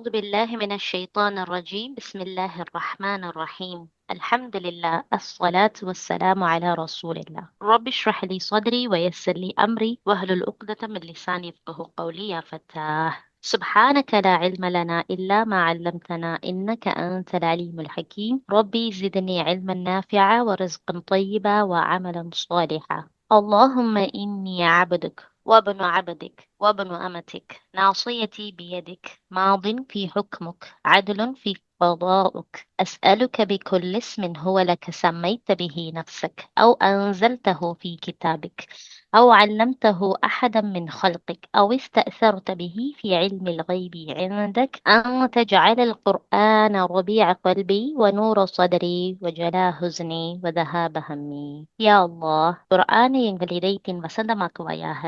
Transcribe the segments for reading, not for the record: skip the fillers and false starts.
أعوذ بالله من الشيطان الرجيم بسم الله الرحمن الرحيم الحمد لله الصلاة والسلام على رسول الله رب اشرح لي صدري ويسر لي أمري واحلل عقدة من لساني يفقهوا قولي يا فتاه سبحانك لا علم لنا إلا ما علمتنا إنك أنت العليم الحكيم ربي زدني علما نافعا ورزقا طيبا وعملا صالحا اللهم إني عبدك وابن عبدك وابن أمتك ناصيتي بيدك ماض في حكمك عدل في قضاؤك أسألك بكل اسم هو لك سميت به نفسك أو أنزلته في كتابك أو علمته أحدا من خلقك أو استأثرت به في علم الغيب عندك أن تجعل القرآن ربيع قلبي ونور صدري وجلاء حزني وذهاب همي يا الله قرآن எங்கள் இதயத்தின் வசந்தமாக்குவாயாக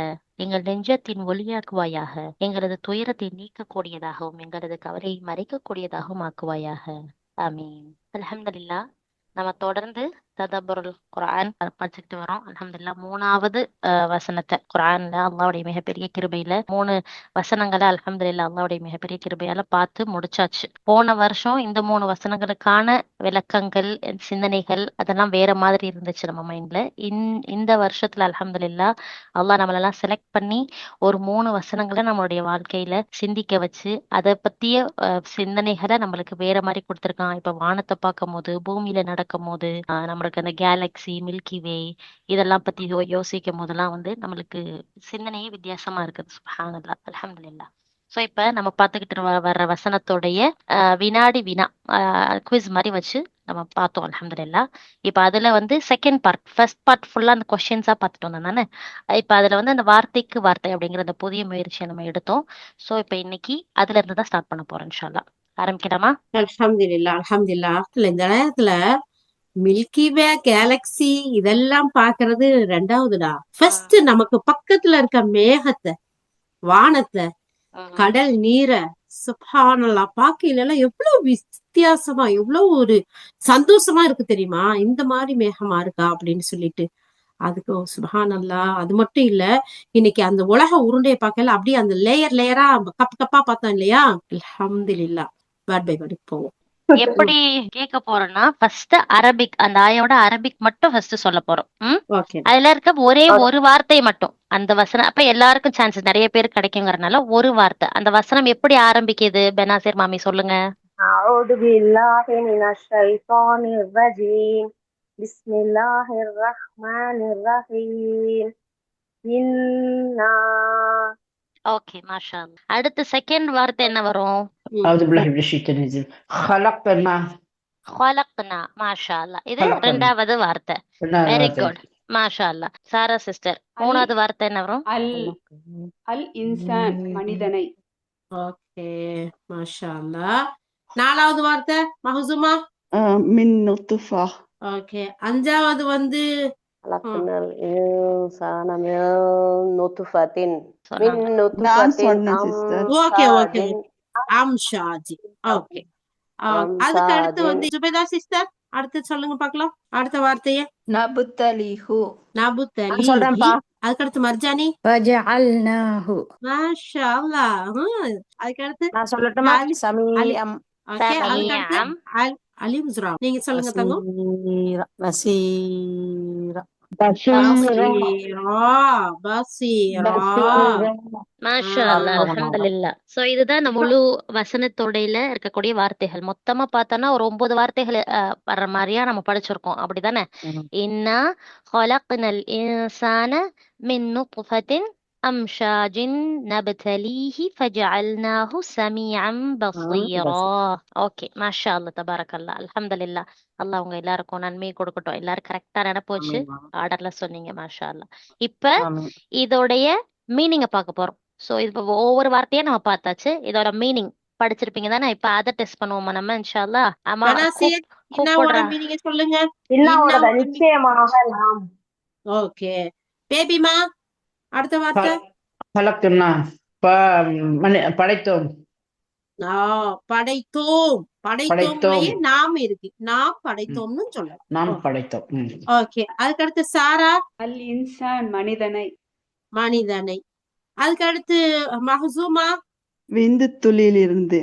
எங்கள் நெஞ்சத்தின் ஒளியாக்குவாயாக எங்களது துயரத்தை நீக்கக்கூடியதாகவும் எங்களது கவலையை மறைக்கக்கூடியதாகவும் ஆக்குவாயாக ஆமீன் அல்ஹம்துலில்லாஹ். நம்ம தொடர்ந்து ததப்புருல் குர்ஆன் படிச்சுக்கிட்டு வரோம். அல்ஹம்துலில்லாஹ். மூணாவது வசனத்தை குர்ஆன்ல அல்லாஹ்வுடைய மிகப்பெரிய கிருபையில 3 வசனங்களை அல்ஹம்துலில்லாஹ் அல்லாஹ்வுடைய மிகப்பெரிய கிருபையால பார்த்து முடிச்சாச்சு. போன வருஷம் இந்த 3 வசனங்களுக்கான விளக்கங்கள் சிந்தனைகள் அதெல்லாம் வேற மாதிரி இருந்துச்சு நம்ம மைண்ட்ல. இந்த வருஷத்துல அல்ஹம்துலில்லாஹ் அல்லாஹ் நம்மளெல்லாம் செலக்ட் பண்ணி ஒரு 3 வசனங்களை நம்மளுடைய வாழ்க்கையில சிந்திக்க வச்சு அதை பத்திய சிந்தனைகளை நம்மளுக்கு வேற மாதிரி கொடுத்திருக்கான். இப்ப வானத்தை பார்க்கும் போது பூமியில நடக்கும் போது நம்மளுக்கு அந்த கேலக்சி மில்கி வே இதெல்லாம் பத்தி யோசிக்கும் போதெல்லாம் நம்மளுக்கு சிந்தனையே வித்தியாசமா இருக்குது. சுப்ஹானல்லாஹ் அல்ஹம்துலில்லாஹ். ஸோ இப்ப நம்ம பார்த்துக்கிட்டு வர்ற வசனத்தோடைய வினாடி வினா குவிஸ் மாதிரி வச்சு நம்ம பார்த்தோம். அல்ஹம்துலில்லாஹ். இப்ப அதுல செகண்ட் பார்ட், ஃபர்ஸ்ட் பார்ட் ஃபுல்லா அந்த கொஸ்டின்ஸா பார்த்துட்டு வந்தோம் தானே. இப்ப அதுல அந்த வார்த்தைக்கு வார்த்தை அப்படிங்கிற அந்த புதிய முயற்சியை நம்ம எடுத்தோம். ஸோ இப்ப இன்னைக்கு அதுல இருந்து தான் ஸ்டார்ட் பண்ண போறோம். இன்ஷா அல்லாஹ் ஆரம்பிக்கலாமா? அல்ஹம்துலில்லாஹ் அல்ஹம்துலில்லாஹ். இந்த நேரத்துல மில்கி வே கேலக்சி இதெல்லாம் பாக்குறது ரெண்டாவதுடா. ஃபர்ஸ்ட் நமக்கு பக்கத்துல இருக்க மேகத்தை, வானத்தை, கடல் நீரை சுப்ஹானல்லாஹ் பார்க்கையில எவ்வளவு வித்தியாசமா எவ்வளவு ஒரு சந்தோஷமா இருக்கு தெரியுமா. இந்த மாதிரி மேகமா இருக்கா அப்படின்னு சொல்லிட்டு அதுக்கு சுப்ஹானல்லாஹ். அது மட்டும் இல்ல, இன்னைக்கு அந்த உலக உருண்டையை பார்க்கல அப்படியே அந்த லேயர் லேயரா கப் கப்பா பார்த்தோம் இல்லையா. அல்ஹம்துலில்லாஹ். வேர்ட் பை வேர்ட் போவோம். எப்படி கேட்க போறோம்னா ஃபர்ஸ்ட் அரபிக், அந்த ஆயோட அரபிக் மட்டும் ஃபர்ஸ்ட் சொல்ல போறோம். ஓகே. அதுல இருக்க ஒரே ஒரு வார்த்தை மட்டும் அந்த வசனம். அப்ப எல்லாருக்கும் சான்சஸ் நிறைய பேர் கிடைக்குங்கிறதுனால ஒரு வார்த்தை அந்த வசனம் எப்படி ஆரம்பிக்குது? பெனாசிர் மாமி சொல்லுங்க. أعوذ بالله من الشيطان الرجيم بسم الله الرحمن الرحيم إنا. ஓகே மாஷா அல்லாஹ். அடுத்து செகண்ட் வார்த்தை என்ன வரும்? أعوذ بالله من الشيطان الرجيم خلقنا. خلقنا மாஷா அல்லாஹ். இது ரெண்டாவது வார்த்தை. வெரி குட் மாஷா அல்லாஹ். சாரா சிஸ்டர் மூணாவது வார்த்தை என்ன வரும்? அல் இன்சான் மனிதனை. ஓகே மாஷா அல்லாஹ். நாலாவது வார்த்தை மஹ்சூமா மின் நுத்ஃபா. ஓகே. அஞ்சாவது خلقنا الإنسان من نطفة நான் சொன்னேன் sister. ஓகே ஓகே அம்ஷாஜி. ஓகே. அதுக்கு அடுத்து சுபேதா சிஸ்டர் அடுத்து சொல்லுங்க பார்க்கலாம் அடுத்த வார்த்தையே. நபுத்தலிஹு. நபுத்தலி. அதுக்கு அடுத்து மர்ஜானி. வஜஅல்நாஹு. மாஷா அல்லாஹ். அதுக்கு அடுத்து நான் சொல்லட்டுமா? சமீஅம். ஓகே. அதுக்கு அடுத்து அலிம்ஸ்ரா. நீங்க சொல்லுங்க தங்கம். பசீரா. மாஷா அல்லாஹ் அல்ஹம்துலில்லாஹ். சோ இதுதான் நம்ம முழு வசனத்தோடையில இருக்கக்கூடிய வார்த்தைகள். மொத்தமா பார்த்தோம்னா ஒரு 9 வார்த்தைகள் வர்ற மாதிரியா நம்ம படிச்சிருக்கோம். அப்படிதானே? இன்னா خلقنا الإنسان من نطفة أمشاج نبتليه فجعلناه سميعا بصيرا. ஓகே மாஷா அல்லாஹ் தபாரக்கல்லாஹ் அல்ஹம்துலில்லாஹ். அல்லாஹ் உங்க எல்லாருக்கும் நன்மை கொடுக்கட்டும். எல்லாரும் கரெக்டா நினைப்பு வச்சு ஆர்டர்ல சொன்னீங்க. மாஷா அல்லாஹ். இப்ப இதோடைய மீனிங்க பார்க்க போறோம். சோ இது ஒவ்வொரு வார்த்தையா நம்ம பார்த்தாச்சு. இதோட மீனிங் படிச்சிருப்பீங்க தானே. இப்ப அதை டெஸ்ட் பண்ணுவோமா நம்ம இன்ஷா அல்லாஹ். ஆமா மீனிங் சொல்லுங்க. நிச்சயமாக நாம். ஓகே. பேபிமா அடுத்த வார்த்தை. خلقنا படைத்தோம். படைத்தோம். படைத்தோம்லயே நாம் இருக்கு. நாம் படைத்தோம்னு சொல்லலாம். நாம் படைத்தோம். ஓகே. அதுக்கு அடுத்து சாரா. அல் இன்சான் மனிதனை. மனிதனை. அதுக்கு அடுத்து மஹ்சூமா. விந்து துளியிலிருந்து.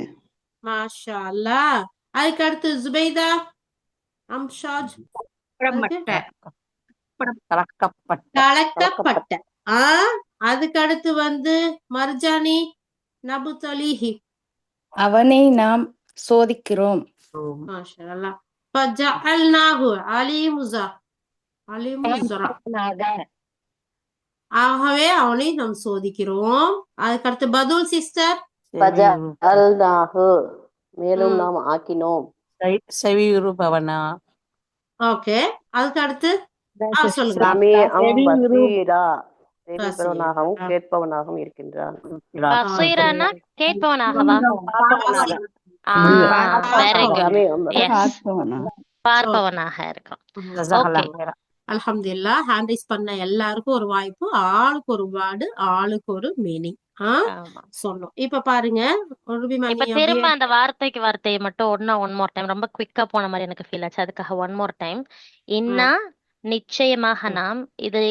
மாஷா அல்லாஹ். அதுக்கு அடுத்து ஜுபைதா, அம்ஷாஜ், அதுக்கு கலக்கப்பட்ட கலக்கப்பட்ட. ஆ அதுக்கு அடுத்து மர்ஜானி, நபுத்தலிஹி. அவனை நாம் சோதிக்கிறோம். மாஷா அல்லாஹ். ஃபஜஅல்நாஹு அலீமுஸா, அலீமுஸ்ஸரா. ஆகவே அவனை நாம் சோதிக்கிறோம். அதுக்கு அடுத்து பதுல் சிஸ்டர். ஃபஜஅல்நாஹு மேலும் நாம் ஆக்கினோம். செவியுறுபவனா. ஓகே. அதுக்கு அடுத்து சொல்லுங்க. சமீஅம் பஸீரா பசீரா. செவிப்பவனாகவும் கேட்பவனாகவும் இருக்கின்றான். பசீரானா கேட்பவனாகவா? Very good. சமீஅம் எஸ், பார்ப்பவனா. பார்ப்பவனாக இருக்கும். ஓகே, அல்ஹம்துலில்லாஹ். ஹேண்ட் ரைஸ் பண்ண எல்லாருக்கும் ஒரு வாய்ப்பு. ஆளுக்கு ஒரு வேர்டு, ஆளுக்கு ஒரு மீனிங் ஆமா. சொன்னோம். இப்ப பாருங்க ரூபிமா, இப்ப நீ திரும்ப அப்படியே அந்த வார்த்தையை மட்டும் ஒன் மோர் டைம், ரொம்ப குவிக்கா போன மாதிரி எனக்கு ஃபீல் ஆச்சு. அதுக்காக ஒன் மோர் டைம். இன்னா நிச்சயமாக நாம்,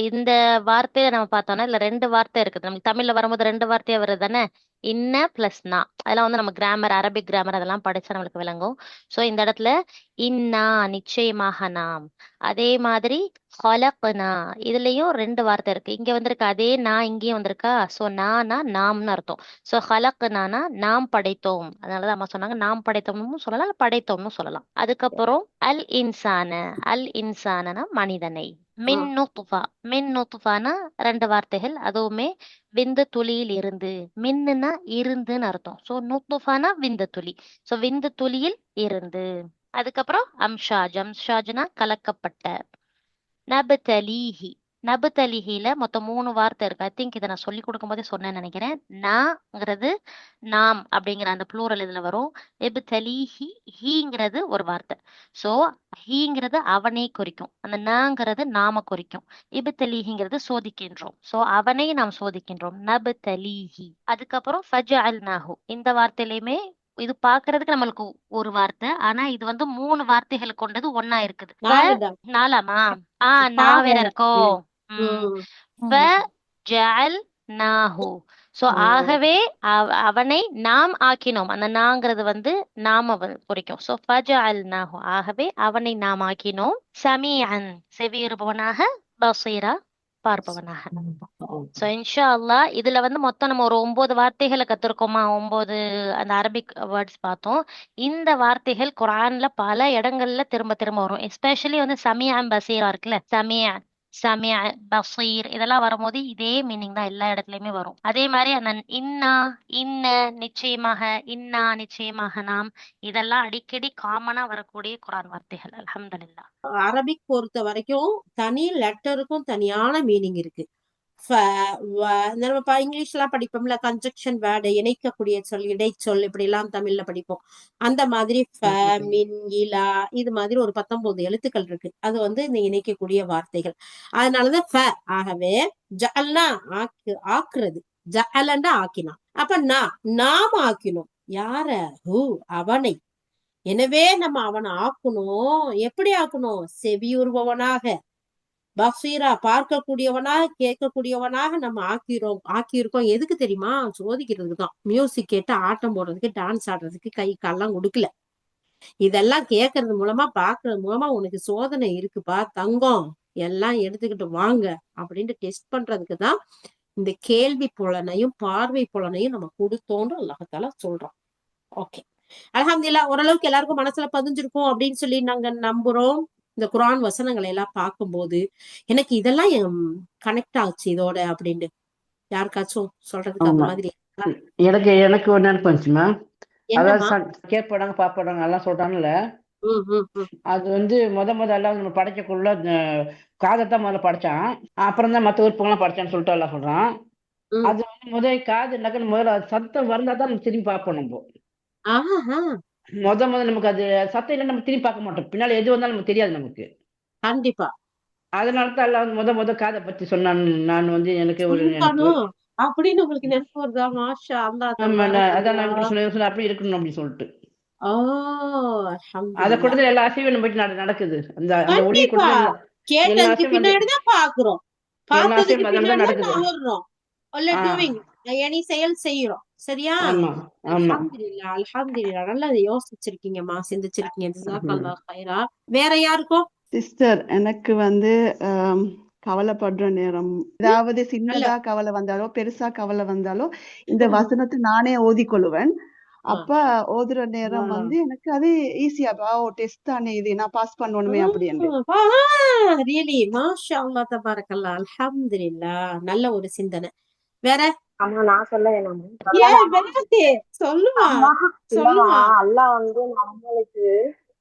இந்த வார்த்தையில நம்ம பார்த்தோம்னா இதுல 2 வார்த்தை இருக்குது. நமக்கு தமிழ்ல வரும்போது 2 வார்த்தையா வருது தானே, இன்ன பிளஸ் நா. அதெல்லாம் நம்ம கிராமர், அரபிக் கிராமர் அதெல்லாம் படிச்சா நம்மளுக்கு விளங்கும். சோ இந்த இடத்துல இன்னா நிச்சயமாக நாம், அதே மாதிரி ஹலக்னா இதுலயும் 2 வார்த்தை இருக்கு. இங்க வந்திருக்கு அதே நான், இங்கேயும் வந்திருக்கா. சோ நானா நாம்னு அர்த்தம். சோ ஹலக்னானா நாம் படைத்தோம். அதனாலதான் அம்மா சொன்னாங்க நாம் படைத்தோம்னு சொல்லலாம், இல்ல படைத்தோம்னு சொல்லலாம். அதுக்கப்புறம் அல் இன்சானா மனிதனை. மின் நுத்ஃபா, மின் நுத்ஃபானா 2 வார்த்தைகள், அதுவுமே விந்து துளியில் இருந்து. மின்னுனா இருந்துன்னு அர்த்தம். சோ நுத்ஃபானா விந்து துளி. சோ விந்து துளியில் இருந்து. அதுக்கப்புறம் அம்ஷாஜ்னா கலக்கப்பட்ட. நபுதலீஹி, நபுதலிஹில மொத்தம் 3 வார்த்தை இருக்கு. ஐ திங்க் இதை நான் சொல்லி கொடுக்கும் போதே சொன்னேன்னு நினைக்கிறேன். நாங்கிறது நாம் அப்படிங்கிற அந்த ப்ளூரல் இதுல வரும். எபுதலீஹி, ஹீங்கிறது ஒரு வார்த்தை. சோ ஹீங்கிறது அவனை குறிக்கும், அந்த நாங்கிறது நாம குறிக்கும். இபுதலீஹிங்கிறது சோதிக்கின்றோம். சோ அவனை நாம் சோதிக்கின்றோம். நபுதலீஹி. அதுக்கப்புறம் ஃபஜஅல்நாஹு, இந்த வார்த்தையிலுமே இது பாக்குறதுக்கு நம்மளுக்கு ஒரு வார்த்தை, ஆனா இது 3 வார்த்தைகள் கொண்டது ஒன்னா இருக்குது. நாலாமா? நான் வேற இருக்கோ. ஃபஜஅல்நாஹு. சோ ஆகவே அவனை நாம் ஆக்கினோம். அந்த நாங்கிறது நாம குறிக்கும். சோ ஃபஜஅல்நாஹு, ஆகவே அவனை நாம் ஆக்கினோம். சமீஅன் செவியுறுபவனாக, பஸீரா பார்ப்பவனாக. சோ இன்ஷா அல்லாஹ் இதுல மொத்தம் நம்ம ஒரு 9 வார்த்தைகளை கத்திருக்கோமா. 9 அந்த அரபிக் வேர்ட்ஸ் பார்த்தோம். இந்த வார்த்தைகள் குர்ஆன்ல பல இடங்கள்ல திரும்ப திரும்ப வரும். எஸ்பெஷலி சமீஅன் பஸீரா இருக்குல்ல, சமீஅ பஸீர், இதெல்லாம் வரும்போது இதே மீனிங் தான் எல்லா இடத்துலயுமே வரும். அதே மாதிரி அந்த இன்ன நிச்சயமாக நாம், இதெல்லாம் அடிக்கடி காமனா வரக்கூடிய குர்ஆன் வார்த்தைகள். அல்ஹம்துலில்லாஹ். அரபிக் பொறுத்த வரைக்கும் தனி லெட்டருக்கும் தனியான மீனிங் இருக்கு. நம்ம இங்கிலீஷ் எல்லாம் படிப்போம்ல, கன்ஜக்ஷன் வேர்டு, இணைக்கக்கூடிய சொல், இடைச்சொல், இப்படி எல்லாம் தமிழ்ல படிப்போம். அந்த மாதிரி மின், இலா, இது மாதிரி ஒரு 19 எழுத்துக்கள் இருக்கு. அது இந்த இணைக்கக்கூடிய வார்த்தைகள். அதனாலதான் ஃப. ஆகவே ஜஅல்னா ஆக்குறது, ஜஅலண்டா ஆக்கினான். அப்ப நாம் ஆக்கினோம். யார? அவனை. எனவே நம்ம அவனை ஆக்கணும். எப்படி ஆக்கணும்? செவியுறுபவனாக, பசீரா பார்க்கக்கூடியவனாக, கேட்கக்கூடியவனாக நம்ம ஆக்கியிருக்கோம். எதுக்கு தெரியுமா? சோதிக்கிறதுக்கு தான். மியூசிக் கேட்டு ஆட்டம் போடுறதுக்கு, டான்ஸ் ஆடுறதுக்கு, கை கால்லாம் கொடுக்கல. இதெல்லாம் கேட்கறது மூலமா, பாக்குறது மூலமா உனக்கு சோதனை இருக்குப்பா தங்கம், எல்லாம் எடுத்துக்கிட்டு வாங்க அப்படின்ட்டு டெஸ்ட் பண்றதுக்கு தான் இந்த கேள்வி புலனையும் பார்வை புலனையும் நம்ம கொடுத்தோன்னு அல்லாஹ்தாலா சொல்றோம். ஓகே, அல்ஹம்துலில்லாஹ். ஓரளவுக்கு எல்லாருக்கும் மனசுல பதிஞ்சிருக்கும் அப்படின்னு சொல்லி நாங்க நம்புறோம். இந்த குர்ஆன் வசனங்களை எல்லாம் பார்க்கும்போது எனக்கு இதெல்லாம் கனெக்ட் ஆச்சு இதோட அப்படின்ட்டு யாருக்காச்சும் சொல்றதுக்கு அந்த மாதிரி எனக்கு ஒரு நினைப்பு வந்துச்சுமா. அதாவது கேட்படாங்க பாப்படாங்க எல்லாம் சொல்றாங்கல்ல, அது முத எல்லாம் நம்ம படைக்கக்குள்ள காதைத்தான் முதல்ல படைச்சான், அப்புறம் தான் மற்ற உறுப்புகள்லாம் படைச்சான்னு சொல்லிட்டு எல்லாம் சொல்றான். அது முதல் காது முதல்ல சத்தம் வந்தா தான் நம்ம திரும்பி பார்ப்போம். நம்ம முதல்ல நமக்கு அது சத்தம் இல்லை, நம்ம திரும்பி பார்க்க மாட்டோம். பின்னால எது வந்தாலும் நமக்கு தெரியாது நமக்கு. கண்டிப்பா. அதனாலதான் எல்லாம் முத காதை பத்தி சொன்னான். நான் எனக்கு ஒரு அப்படின்னு உங்களுக்கு நினைப்பு வருதா? மாஷா அல்லாஹ். அதான் நான் அப்படி இருக்கணும் அப்படின்னு சொல்லிட்டு அல்ஹம்துலில்லாஹ். அத கொடுத்து எல்லா அசைவும் போயிட்டு நடக்குது. அந்த ஒளி கேட்டதுக்கு பின்னாடிதான் பாக்குறோம், பார்த்ததுக்கு பின்னாடிதான் நகர்றோம், எனி செயல் செய்யறோம். சரியா? ஆமா ஆமா. அல்ஹம்துலில்லாஹ் அல்ஹம்துலில்லாஹ். நல்லா யோசிச்சிருக்கீங்கம்மா, சிந்திச்சிருக்கீங்க. ஜஸாக்கல்லாஹ் ஹைரா. வேற யாருக்கும்? சிஸ்டர், எனக்கு கவலைப்படுற நேரம், ஏதாவது சின்னதா கவலை வந்தாலோ பெருசா கவலை வந்தாலோ இந்த வசனத்தை நானே ஓதிக்கொள்ளுவேன். அப்ப ஓதுற நேரம் எனக்கு அது ஈஸியா டெஸ்ட் தானே, இது நான் பாஸ் பண்ணணுமே அப்படின்னு. ரியலி மாஷா அல்லாஹ் தபாரக்கல்லாஹ் அல்ஹம்துலில்லாஹ். நல்ல ஒரு சிந்தனை. வேற? ஆமா, நான் சொல்ல வேணாமா? சொல்லுமா இல்லம்மா, அல்லாஹ் நம்மளுக்கு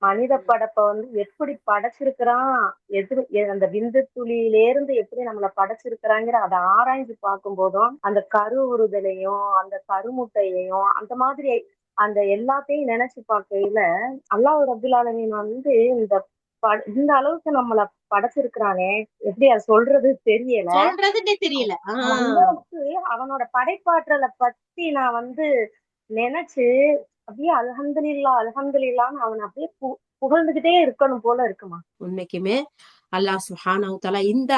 மனித படைப்பை எப்படி படைச்சிருக்கிறான், அந்த விந்து துளியிலேருந்து எப்படி நம்மள படைச்சிருக்கிறாங்கிற அதை ஆராய்ஞ்சு பார்க்கும் போதும் அந்த கருவுறுதலையும் அந்த கருமுட்டையையும் அந்த மாதிரி அந்த எல்லாத்தையும் நினைச்சு பார்க்கையில அல்லாஹ் ரப்பில் ஆலமீன் இந்த அளவுக்கு நம்மள படைச்சிருக்கிறானே, எப்படி அதை சொல்றது தெரியல. அளவுக்கு அவனோட படைப்பாற்றலை பத்தி நான் நினைச்சு அப்படியே அல்ஹம்துலில்லாஹ் அல்ஹம்துலில்லாஹ்னு அவன் அப்படியே புகழ்ந்துகிட்டே இருக்கணும் போல இருக்குமா. உண்மைக்குமே அல்லாஹ் சுப்ஹானஹு தஆலா இந்த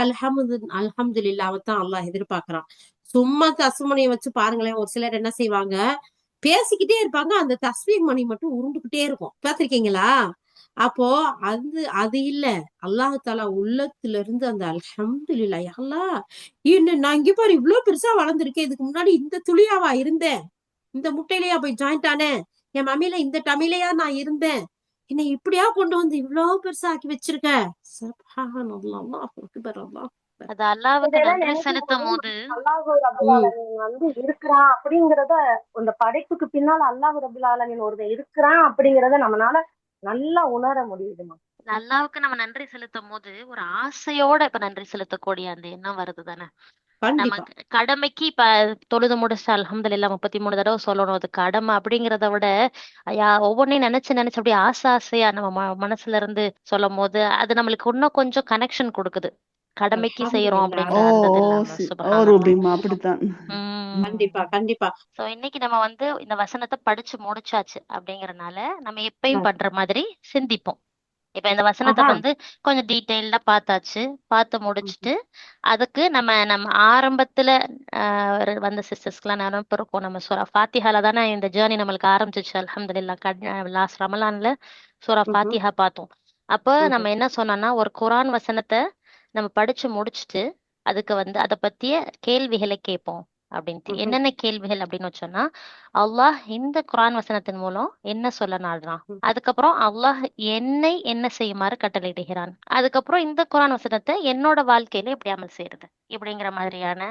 அல்ஹம்துலில்லாஹ்வை தான் அல்லாஹ் எதிர்பார்க்கிறான். சும்மா தஸ்மணியை வச்சு பாருங்களேன். ஒரு சிலர் என்ன செய்வாங்க, பேசிக்கிட்டே இருப்பாங்க, அந்த தஸ்பீஹ் மணி மட்டும் உருண்டுகிட்டே இருக்கும். பார்த்திருக்கீங்களா? அப்போ அது இல்ல, அல்லாஹ் தஆலா உள்ளத்துல இருந்து அந்த அல்ஹம்துலில்லாஹ் அல்லாஹ் என்ன நான் இங்க பாரு இவ்வளவு பெருசா வளர்ந்துருக்கேன், இதுக்கு முன்னாடி இந்த துளியாவா இருந்தேன், இந்த முட்டையிலயா போய் ஜாயிண்ட் ஆனேன், என் மம்மியில இந்த டமிலையா நான் இருந்தேன், என்னை இப்படியா கொண்டு வந்து இவ்வளவு பெருசா ஆக்கி வச்சிருக்க. சுப்ஹானல்லாஹ், அல்லாஹ் அக்பர், அல்லாஹ் அது அல்லாஹ்வுக்கு நன்றி செலுத்தும் போது அல்லாஹ் ரப்பில் ஆலமீன் இருக்கிறான் அப்படிங்கறத, அந்த படைப்புக்கு பின்னால அல்லாஹ் ரப்பில் ஆலமீன் ஒருத்தன் இருக்கிறான் அப்படிங்கறத நம்மளால நல்லா உணர முடியுதுமா. அல்லாஹ்வுக்கு நம்ம நன்றி செலுத்தும் போது ஒரு ஆசையோட இப்ப நன்றி செலுத்தக்கூடிய அந்த எண்ணம் வருது தானே. நமக்கு கடமைக்கு இப்ப தொழுது முடிச்சு அல்ஹம்துலில்லாஹ் 33 தடவை சொல்லணும், அது கடமை அப்படிங்கறத விட ஒவ்வொன்னையும் நினைச்சு நினைச்சு அப்படியே ஆசையா நம்ம மனசுல இருந்து சொல்லும் போது அது நம்மளுக்கு இன்னும் கொஞ்சம் கனெக்ஷன் கொடுக்குது. கடமைக்கு செய்யறோம் அப்படிங்கிற அப்படித்தான். கண்டிப்பா கண்டிப்பா. சோ இன்னைக்கு நம்ம இந்த வசனத்தை படிச்சு முடிச்சாச்சு அப்படிங்கறதுனால நம்ம எப்பயும் பண்ற மாதிரி சிந்திப்போம். இப்ப இந்த வசனத்தை கொஞ்சம் டீட்டெயில்டா பார்த்து முடிச்சுட்டு அதுக்கு நம்ம ஆரம்பத்துல வந்த சிஸ்டர்ஸ்க்குலாம் நினைப்பு இருக்கும். நம்ம சூரா ஃபாத்திஹால தானே இந்த ஜேர்னி நம்மளுக்கு ஆரம்பிச்சிச்சு. அல்ஹம்துலில்லாஹ் லாஸ்ட் ரமலான்ல சூரா ஃபாத்திஹா பார்த்தோம். அப்ப நம்ம என்ன சொன்னோம்னா, ஒரு குர்ஆன் வசனத்தை நம்ம படிச்சு முடிச்சுட்டு அதுக்கு அதை பத்திய கேள்விகளை கேட்போம் அப்படின்ட்டு. என்னென்ன கேள்விகள் அப்படின்னு வச்சோம்னா, அல்லாஹ் இந்த குர்ஆன் வசனத்தின் மூலம் என்ன சொல்ல நாடுறான், அதுக்கப்புறம் அல்லாஹ் என்னை என்ன செய்யுமாறு கட்டளையிடுகிறான், அதுக்கப்புறம் இந்த குர்ஆன் வசனத்தை என்னோட வாழ்க்கையில எப்படி அமல் செய்யறது, இப்படிங்கிற மாதிரியான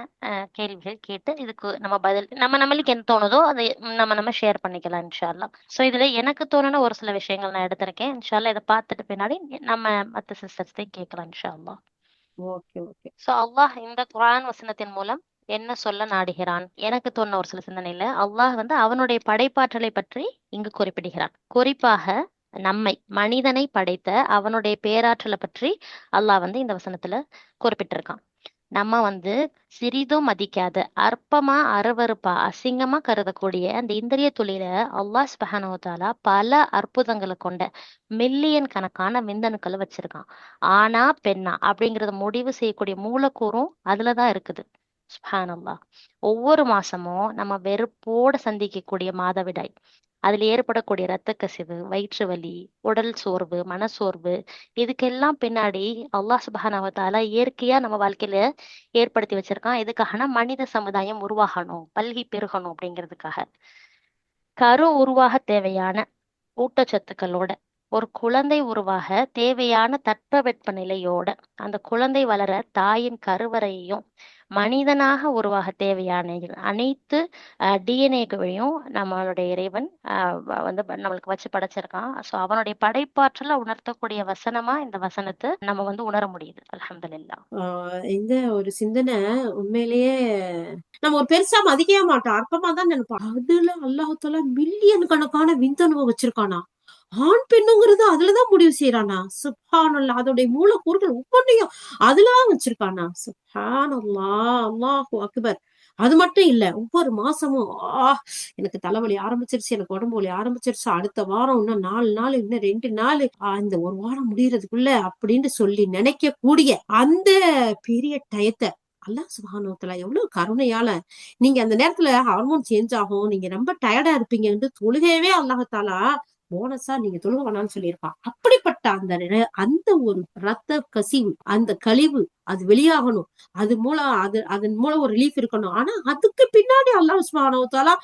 கேள்விகள் கேட்டு இதுக்கு நம்ம பதில் நம்மளுக்கு என்ன தோணுதோ அதை நம்ம ஷேர் பண்ணிக்கலாம் இன்ஷா அல்லாஹ். ஸோ இதுல எனக்கு தோணுன ஒரு சில விஷயங்கள் நான் எடுத்திருக்கேன். இன்ஷா அல்லாஹ் இதை பார்த்துட்டு பின்னாடி நம்ம மற்ற சிஸ்டர்ஸ்டையும் கேட்கலாம் இன்ஷா அல்லாஹ். ஸோ அல்லாஹ் இந்த குர்ஆன் வசனத்தின் மூலம் என்ன சொல்ல நாடுகிறான். எனக்கு தோணுன ஒரு சில சிந்தனையில அல்லாஹ் அவனுடைய படைப்பாற்றலை பற்றி இங்கு குறிப்பிடுகிறான். குறிப்பாக நம்மை மனிதனை படைத்த அவனுடைய பேராற்றலை பற்றி அல்லாஹ் இந்த வசனத்துல குறிப்பிட்டிருக்கான். நம்ம சிறிதும் மதிக்காத அற்பமா அருவருப்பா அசிங்கமா கருதக்கூடிய அந்த இந்திரிய துளியில அல்லாஹ் சுப்ஹானஹு வ தஆலா பல அற்புதங்களை கொண்ட மில்லியன் கணக்கான விந்தணுக்களை வச்சிருக்கான். ஆனா பெண்ணா அப்படிங்கறத முடிவு செய்யக்கூடிய மூலக்கூறும் அதுலதான் இருக்குது. சுப்ஹானல்லாஹ். ஒவ்வொரு மாசமும் நம்ம வெறுப்போட சந்திக்கக்கூடிய மாதவிடாய், அதுல ஏற்படக்கூடிய இரத்த கசிவு, வயிற்று வலி, உடல் சோர்வு, மனசோர்வு, இதுக்கெல்லாம் பின்னாடி அல்லாஹ் சுப்ஹானஹு வ தஆலா இயற்கையா நம்ம வாழ்க்கையில ஏற்படுத்தி வச்சிருக்கான். எதுக்காகனா மனித சமுதாயம் உருவாகணும், பல்கி பெருகணும் அப்படிங்கிறதுக்காக. கரு உருவாக தேவையான ஊட்டச்சத்துக்களோட ஒரு குழந்தை உருவாக தேவையான தட்பவெட்ப நிலையோட அந்த குழந்தை வளர தாயின் கருவறையையும் மனிதனாக உருவாக தேவையான அனைத்து டிஎன்ஏகளையும் நம்மளுடைய இறைவன் நம்மளுக்கு வச்சு படைச்சிருக்கான். ஸோ அவனுடைய படைப்பாற்றல உணர்த்தக்கூடிய வசனமா இந்த வசனத்தை நம்ம உணர முடியுது. அல்ஹம்துலில்லாஹ். இந்த ஒரு சிந்தனை உண்மையிலேயே நம்ம ஒரு பெருசா மதிக்கவே மாட்டோம், அற்பமா தான் நினைப்போம். அதுல அல்லாஹ் தஆலா மில்லியன் கணக்கான விந்தணுவை வச்சிருக்கானா, ஆண் பெண்ணுங்கிறது அதுலதான் முடிவு செய்யறானா. சுப்ஹானல்லாஹ். அதோடைய மூலக்கூறுகள் ஒவ்வொன்றையும் அதுலதான் வச்சிருக்கானா. சுப்ஹானல்லாஹ், அல்லாஹு அக்பர். அது மட்டும் இல்ல, ஒவ்வொரு மாசமும் எனக்கு தலைவலி ஆரம்பிச்சிருச்சு, எனக்கு உடம்பு வலி ஆரம்பிச்சிருச்சு, அடுத்த வாரம் இன்னும் 4 நாள், இன்னும் 2 நாள், இந்த ஒரு வாரம் முடியறதுக்குள்ள அப்படின்னு சொல்லி நினைக்க கூடிய அந்த பெரிய டயத்தை அல்லாஹ் சுப்ஹானஹு வ தஆலா எவ்வளவு கருணையால நீங்க அந்த நேரத்துல ஹார்மோன் சேஞ்ச் ஆகும், நீங்க ரொம்ப டயர்டா இருப்பீங்கன்னு தொழுகையவே அல்லாஹ் தாலா போனஸா நீங்க தொழுக வேணாம்னு சொல்லியிருப்பான். அப்படிப்பட்ட அந்த ஒரு ரத்த கசிவு, அந்த கழிவு அது வெளியாகணும். அதன் மூலம் ஒரு ரிலீஃப் இருக்கணும். ஆனா அதுக்கு பின்னாடி அல்லாஹ் சுப்ஹானஹு வ தஆலா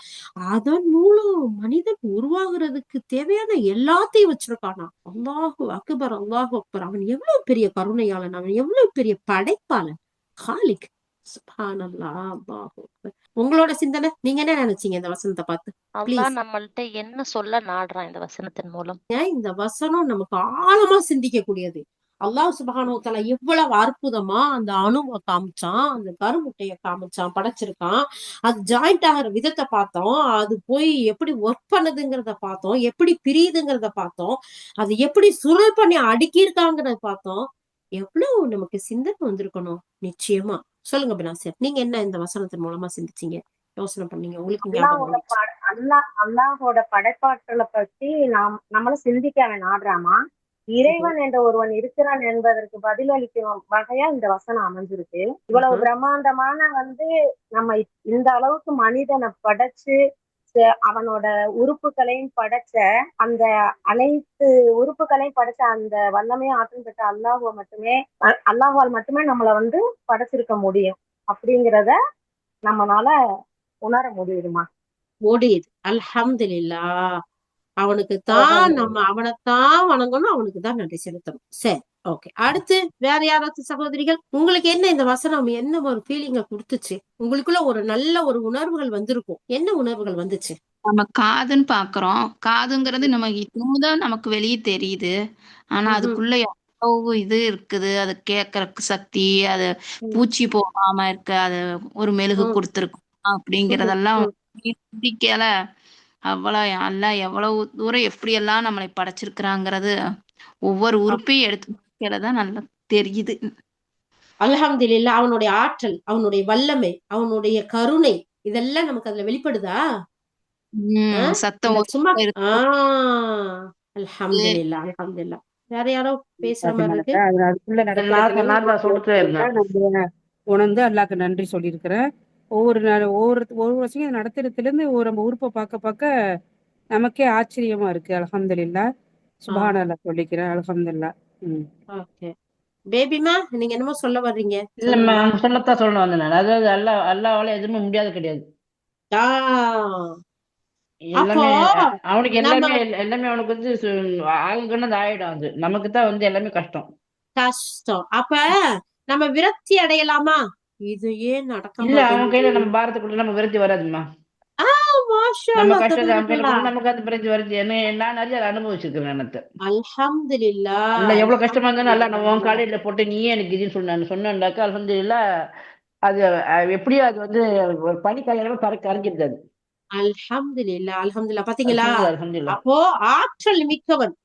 அதன் மூலம் மனிதன் உருவாகுறதுக்கு தேவையான எல்லாத்தையும் வச்சிருக்கானா. அல்லாஹு அக்பர், அல்லாஹு அக்பர். அவன் எவ்வளவு பெரிய கருணையாளன், அவன் எவ்வளவு பெரிய படைப்பாளன், காலிக். சுப்ஹானல்லாஹ், அல்லாஹு அக்பர். உங்களோட சிந்தனை, நீங்க என்ன நினைச்சீங்க இந்த வசனத்தை பார்த்து? அல்லாஹ் ப்ளீஸ். நம்மள்ட்ட என்ன சொல்ல நாடுறான் இந்த வசனத்தின் மூலம்? இந்த வசனம் நமக்கு ஆழமா சிந்திக்க கூடியது. அல்லாஹ் சுப்ஹானஹு வ தஆலா எவ்வளவு அற்புதமா அந்த அணுவை காமிச்சான், அந்த கருமுட்டைய காமிச்சான், படைச்சிருக்கான். அது ஜாயிண்ட் ஆகிற விதத்தை பார்த்தோம், அது போய் எப்படி ஒர்க் பண்ணுதுங்கிறத பார்த்தோம், எப்படி பிரியுதுங்கிறத பார்த்தோம், அது எப்படி சுருள் பண்ணி அடுக்கியிருக்காங்கிறத பார்த்தோம். எவ்வளவு நமக்கு சிந்தனை வந்திருக்கணும். நிச்சயமா. சொல்லுங்க பினாசிர், நீங்க என்ன இந்த வசனத்தின் மூலமா சிந்திச்சீங்க, யோசனை பண்ணீங்க, உங்களுக்கு ஞாபகம் வந்துச்சு? அல்லாஹோட படைப்பாற்றலை பத்தி நம்மளும் சிந்திக்க அவன் நாடுறாமா. இறைவன் என்ற ஒருவன் இருக்கிறான் என்பதற்கு பதிலளிக்கும் வகையா இந்த வசனம் அமைஞ்சிருக்கு. இவ்வளவு பிரம்மாண்டமான நம்ம இந்த அளவுக்கு மனிதனை படைச்சு அவனோட உறுப்புகளையும் படைச்ச அந்த அனைத்து உறுப்புகளையும் படைச்ச அந்த வல்லமையும் ஆற்றல் பெற்ற அல்லாஹ்வால் மட்டுமே நம்மளை படைச்சிருக்க முடியும் அப்படிங்கிறத நம்மளால உணர முடியுமா? முடியுது. அல்ஹம்துலில்லாஹ். அவனுக்கு தான் நம்ம அவனைத்தான் வணங்கணும், அவனுக்கு தான் நன்றி செலுத்தணும். சரி, ஓகே. அடுத்து வேற யாராச்சும் சகோதரிகள், உங்களுக்கு என்ன இந்த வசனம் என்ன ஒரு ஃபீலிங்க கொடுத்துச்சு? உங்களுக்குள்ள ஒரு நல்ல ஒரு உணர்வுகள் வந்திருக்கும். என்ன உணர்வுகள் வந்துச்சு? நம்ம காதுன்னு பாக்குறோம். காதுங்கிறது நமக்கு நமக்கு வெளியே தெரியுது. ஆனா அதுக்குள்ள எவ்வளவு இது இருக்குது. அது கேட்கற சக்தி, அது பூச்சி போகாம இருக்க அது ஒரு மெழுகு கொடுத்துருக்கோம் அப்படிங்கறதெல்லாம் சிந்திக்கல. அவ்வளவு அல்ல எவ்வளவு தூரம் எப்படியெல்லாம் நம்மளை படைச்சிருக்கிறாங்கிறது ஒவ்வொரு உறுப்பையும் எடுத்துதான் நல்லா தெரியுது. அல்ஹம்துலில்லாஹ். அவனுடைய ஆற்றல், அவனுடைய வல்லமை, அவனுடைய கருணை, இதெல்லாம் நமக்கு அதுல வெளிப்படுதா? சத்தம் சும்மா அல்ஹம்துலில்லாஹ், அல்ஹம்துலில்லாஹ். வேற யாரோ பேசுற மாதிரி இருக்கு. உணர்ந்து அல்லாஹ்க்கு நன்றி சொல்லியிருக்கிறேன். ஒவ்வொரு வருஷம் நடத்துறதுல இருந்து நம்ம உறுப்பை பார்க்க நமக்கே ஆச்சரியமா இருக்கு. அல்ஹம்துலில்லாஹ், சுப்ஹானல்லாஹ் சொல்லிக்கிறேன். அல்ஹம்துலில்லாஹ். ஓகே. பேபிமா, நீங்க என்னமோ சொல்ல வர்றீங்க? இல்லம்மா, சொல்லத்தான் சொல்லணும் வந்தேன் நான். அதாவது அல்லாஹ்வால எதுவுமே முடியாது கிடையாது. எல்லாமே அவனுக்கு எல்லாமே அவனுக்கு ஆளுங்கன்னு ஆயிடும். அது நமக்கு தான் எல்லாமே கஷ்டம். அப்ப நம்ம விரக்தி அடையலாமா? இது ஏன் நடக்க இல்ல, அவன் கையில நம்ம பாரத்துக்குள்ள நம்ம விரக்தி வராதுமா. நம்ம கஷ்டத்தை அவன் கையில நமக்கு அது விரக்தி வருது. நான் நிறைய அனுபவிச்சிருக்கேன். அல்ஹம்துலில்லாஹ். எவ்வளவு கஷ்டமா இருந்தாலும் நல்லா நம்ம உன் காலையில போட்டு நீயே எனக்கு இதுன்னு சொன்னாக்கா அல்ஹம்துலில்லாஹ். அது எப்படியோ அது ஒரு பனிக்காயில கரைஞ்சிருக்காது. அல்ஹம்துலில்லாஹ், அல்ஹம்துலில்லாஹ். பாத்தீங்களா? அப்போ ஆற்றல் மிக்கவன்,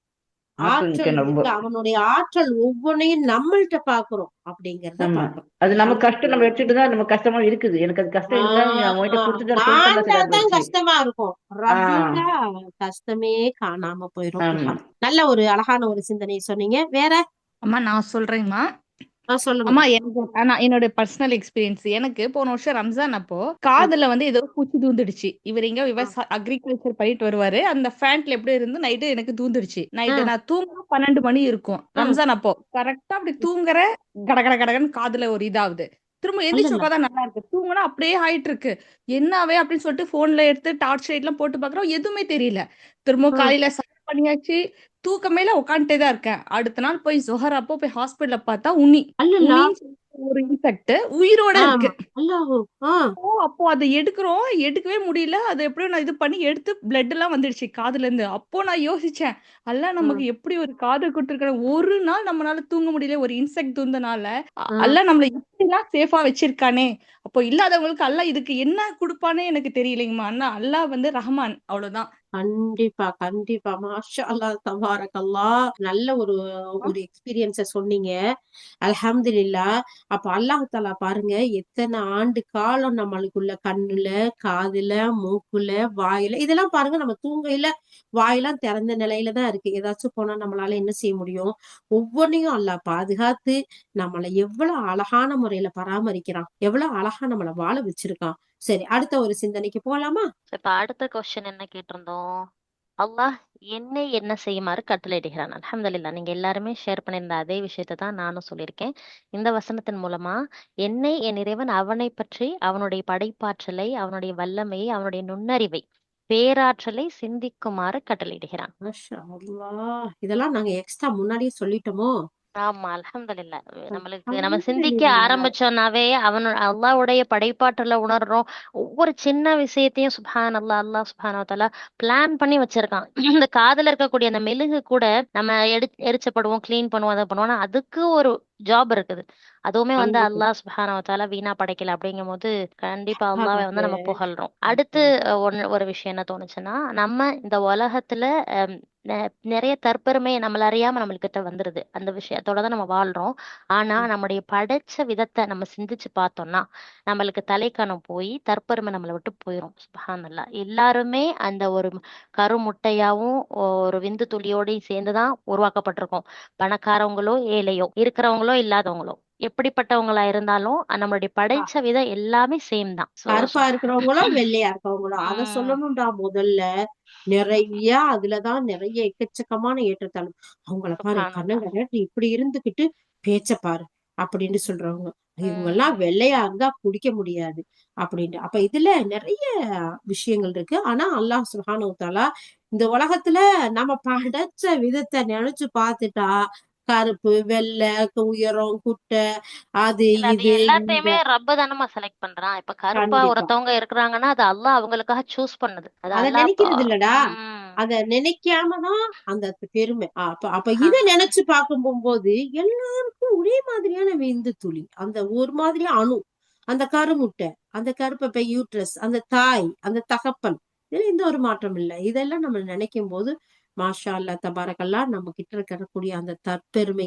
அவனுடைய ஆற்றல் ஒவ்வொன்னையும் நம்மள்ட்ட பாக்குறோம் அப்படிங்கறத பாக்குறோம். அது நம்ம கஷ்டம் நம்ம எடுத்துட்டுதான் நம்ம கஷ்டமா இருக்குது. எனக்கு அது கஷ்டம் தான் கஷ்டமா இருக்கும். கஷ்டமே காணாம போயிரும். நல்ல ஒரு அழகான ஒரு சிந்தனை சொன்னீங்க. வேற? அம்மா நான் சொல்றேன்மா. சொல்லுங்க. அம்மா, என்னோட பர்சனல் எக்ஸ்பீரியன்ஸ். எனக்கு போன வருஷம் ரம்ஜான் அப்போ காதுல ஏதோ பூச்சி தூந்துடுச்சு. இவர் எங்க அக்ரிகல்ச்சர் பண்ணிட்டு வருவாரு. அந்த ஃபேன்ட்ல எப்படி இருந்து நைட்டு எனக்கு தூந்துடுச்சு. நைட்டு நான் தூங்க 12 மணி இருக்கும் ரம்ஜான் அப்போ. கரெக்டா அப்படி தூங்குற கடகடன்னு காதுல ஒரு இதாகுது. திரும்ப எந்திரிச்சு உட்காதான் நல்லா இருக்கு. தூங்கினா அப்படியே ஆயிட்டு இருக்கு. என்னாவே அப்படின்னு சொல்லிட்டு போன்ல எடுத்து டார்ச் லைட் எல்லாம் போட்டு பாக்குறோம், எதுவுமே தெரியல. திரும்ப காலையில பண்ணியாச்சு, தூக்கமேல உட்காந்துட்டே தான் இருக்கேன். அடுத்த நாள் போய் ஜொஹர் அப்போ போய் ஹாஸ்பிட்டல்ல பார்த்தா ஒரு இன்ஃபெக்ட் உயிரோட இருக்கு. அப்போ அதை எடுக்கவே முடியல. அது எப்படியோ நான் இது பண்ணி எடுத்து பிளட் எல்லாம் வந்துடுச்சு காதுல இருந்து. அப்போ நான் யோசிச்சேன், அல்லாஹ் நமக்கு எப்படி ஒரு காது கொடுத்துருக்க. ஒரு நாள் நம்மளால தூங்க முடியல ஒரு இன்செக்ட் தூந்தனால. அல்லாஹ் நம்மள இப்படி எல்லாம் சேஃபா வச்சிருக்கானே. அப்போ இல்லாதவங்களுக்கு அல்லாஹ் இதுக்கு என்ன கொடுப்பானே எனக்கு தெரியலைங்கம்மா. அண்ணா அல்லாஹ் ரஹ்மான், அவ்வளவுதான். கண்டிப்பா கண்டிப்பா. மாஷா அல்லாஹ் தபாரக் அல்லாஹ். நல்ல ஒரு ஒரு எக்ஸ்பீரியன்ஸ சொன்னீங்க. அல்ஹம்துலில்லாஹ். அப்ப அல்லாஹ் தஆலா பாருங்க எத்தனை ஆண்டு காலம் நம்மளுக்குள்ள கண்ணுல, காதுல, மூக்குல, வாயில இதெல்லாம் பாருங்க நம்ம தூங்கையில வாயெல்லாம் திறந்த நிலையில தான் இருக்கு. ஏதாச்சும் போனா நம்மளால என்ன செய்ய முடியும்? ஒவ்வொன்னையும் அல்லாஹ் பாதுகாத்து நம்மள எவ்வளவு அழகான முறையில பராமரிக்கிறான். எவ்வளவு அழகா நம்மள வாழ வச்சிருக்கான். சரி, அடுத்த ஒரு சிந்தனைக்கு போலாமா? இப்ப அடுத்த கொஸ்டின் என்ன கேட்டிருந்தோம்? அல்லாஹ் என்னை என்ன செய்யுமாறு கட்டளையிடுகிறான். அல்ஹம்துலில்லாஹ். நீங்க எல்லாருமே ஷேர் பண்ணியிருந்த அதே விஷயத்தை தான் நானும் சொல்லியிருக்கேன். இந்த வசனத்தின் மூலமா என்னை என் இறைவன் அவனை பற்றி அவனுடைய படைப்பாற்றலை, அவனுடைய வல்லமையை, அவனுடைய நுண்ணறிவை, பேராற்றலை சிந்திக்குமாறு கட்டளையிடுகிறான். மாஷா அல்லாஹ். இதெல்லாம் நாங்க எக்ஸ்ட்ரா முன்னாடியே சொல்லிட்டோமோ? ஆமா, அல்ஹம்துலில்லாஹ். நம்மளுக்கு நம்ம சிந்திக்க அல்ஹம்துலில்லாஹ். ஆரம்பிச்சோம்னாவே அல்லாஹ்வுடைய படைப்பாற்றலை உணர்றோம். ஒவ்வொரு சின்ன விஷயத்தையும் சுப்ஹான் அல்லாஹ், அல்லாஹ் சுப்ஹானஹு வ தஆலா பிளான் பண்ணி வச்சிருக்கான். இந்த காதுல இருக்கக்கூடிய அந்த மெழுகு கூட நம்ம எரிச்சப்படுவோம், கிளீன் பண்ணுவோம், அதை பண்ணுவோம். ஆனா அதுக்கு ஒரு ஜாப் இருக்குது. அதுவுமே வந்து கண்டிப்பா. அல்லாஹ் சுப்ஹானஹு வ தஆலா வீணா படைக்கல. அப்படிங்கும்போது கண்டிப்பா அல்லாஹ்வை வந்து அதுக்கு நம்ம புகழ்றோம். அடுத்து ஒரு விஷயம் என்ன தோணுச்சுன்னா, நம்ம இந்த உலகத்துல நிறைய தற்பெருமை நம்மள அறியாம நம்மள்கிட்ட வந்துருது. அந்த விஷயத்தோட தான் நம்ம வாழ்றோம். ஆனா நம்முடைய படைச்ச விதத்தை நம்ம சிந்திச்சு பார்த்தோம்னா நம்மளுக்கு தலைக்கணம் போய் தற்பெருமை நம்மளை விட்டு போயிரும். சுப்ஹானல்லாஹ். எல்லாருமே அந்த ஒரு கருமுட்டையாவும் ஒரு விந்து துளியோடையும் சேர்ந்துதான் உருவாக்கப்பட்டிருக்கோம். பணக்காரவங்களோ ஏழையோ, இருக்கிறவங்களோ இல்லாதவங்களோ, எப்படிப்பட்டவங்களா இருந்தாலும் நம்மளுடைய படைச்ச விதம் எல்லாமே சேம் தான். கருப்பா இருக்கிறவங்களோ வெள்ளையா இருக்கவங்களோ அத உம் சொல்லணும்டா முதல்ல. நிறைய அதுலதான் நிறைய எக்கச்சக்கமான ஏற்றத்தாழ்வு. அவங்கள பாரு சுப்ஹானல்லாஹ். கண்ணங்கரேட்டு இப்படி இருந்துகிட்டு பேச்ச பாரு அப்படின்னு சொல்றவங்க. இவங்க எல்லாம் உம் வெள்ளையா இருந்தா குடிக்க முடியாது அப்படின்ட்டு. அப்ப இதுல நிறைய விஷயங்கள் இருக்கு. ஆனா அல்லாஹ் சுப்ஹானஹு வ தஆலா இந்த உலகத்துல நம்ம படைச்ச விதத்தை நினைச்சு பார்த்துட்டா கருப்பு, வெள்ளை, உயரம், குட்டை, அது இல்ல அது இது இந்த எல்லாத்தையுமே ரப்ப தானமா செலக்ட் பண்றான். இப்ப கருப்பா கண்டிப்பா ஒருத்தவங்க இருக்கிறாங்கன்னா அது அல்லாஹ் அவங்களுக்காக சூஸ் பண்ணது. அது அத அல்லாஹ் நினைக்கிறது இல்லடா. உம் அத நினைக்காமதான் அந்த பெருமை. அப்ப அப்ப இத சுப்ஹான் நினைச்சு பார்க்கும் போகும்போது எல்லாருக்கும் ஒரே மாதிரியான விந்து துளி, அந்த ஒரு மாதிரியா அணு, அந்த கருமுட்டை, அந்த கருப்பப்பை யூட்ரஸ், அந்த தாய், அந்த தகப்பன், இதுல எந்த ஒரு மாற்றம் இல்லை. இதெல்லாம் நம்ம நினைக்கும் போது மாஷா அல்லா தபாரக்கல்லா நம்ம கிட்ட இருக்கக்கூடிய அந்த தற்பெருமை,